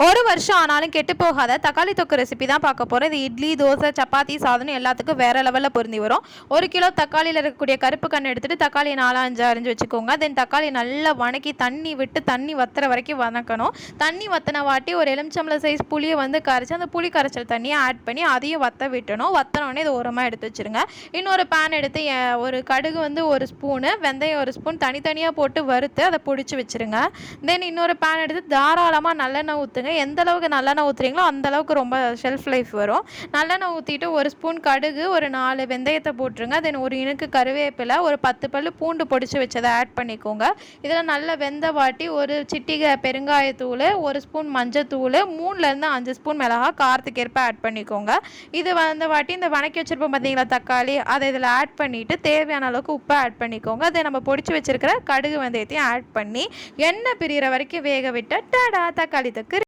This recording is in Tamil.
ஒரு வருஷம் ஆனாலும் கெட்டு போகாத தக்காளி தொக்கு ரெசிபி தான் பார்க்க போகிறோம். இது இட்லி, தோசை, சப்பாத்தி, சாதம் எல்லாத்துக்கும் வேறு லெவலில் பொருந்தி வரும். 1 கிலோ தக்காளியில் இருக்கக்கூடிய கருப்பு கண் எடுத்துகிட்டு தக்காளி 4-5 அரிஞ்சு வச்சுக்கோங்க. தென் தக்காளி நல்லா வணக்கி தண்ணி விட்டு தண்ணி வத்துற வரைக்கும் வதக்கணும். தண்ணி வத்தின வாட்டி ஒரு எலுமிச்சம்பழம் சைஸ் புளியை வந்து கரைச்சி அந்த புளி கரைச்சல் தண்ணியை ஆட் பண்ணி அதையும் வத்த விட்டணும். வத்தினோடனே இது ஓரமாக எடுத்து வச்சுருங்க. இன்னொரு பேன் எடுத்து ஒரு கடுகு வந்து 1 ஸ்பூனு, வெந்தயம் 1 ஸ்பூன் தனித்தனியாக போட்டு வறுத்து அதை பிடிச்சி வச்சுருங்க. தென் இன்னொரு பேன் எடுத்து தாராளமாக நல்லெண்ணெய் ஊற்றுங்க. எந்த அளவுக்கு நல்லெண்ணெய் ஊற்றுறீங்களோ அந்த அளவுக்கு ரொம்ப ஷெல்ஃப் லைஃப் வரும். நல்லெண்ணெய் ஊற்றிட்டு 1 ஸ்பூன் கடுகு, ஒரு 4 வெந்தயத்தை போட்டுருங்க. தென் ஒரு இனுக்கு கருவேப்பிலை, ஒரு 10 பல்லு பூண்டு பொடிச்சு வச்சதை ஆட் பண்ணிக்கோங்க. இதில் நல்ல வெந்த வாட்டி ஒரு சிட்டிகை பெருங்காயத்தூள், 1 ஸ்பூன் மஞ்சத்தூள், 3லேருந்து 5 ஸ்பூன் மிளகா காரத்துக்கு ஏற்ப ஆட் பண்ணிக்கோங்க. இது வந்த வாட்டி இந்த வணக்கி வச்சுருப்போம் பார்த்தீங்களா தக்காளி, அதை இதில் ஆட் பண்ணிவிட்டு தேவையான அளவுக்கு உப்பை ஆட் பண்ணிக்கோங்க. அதை நம்ம பொடிச்சு வச்சுருக்கிற கடுகு வெந்தயத்தையும் ஆட் பண்ணி எண்ணெய் பிரிகிற வரைக்கும் வேக விட்டு டடா தக்காளி தொக்கு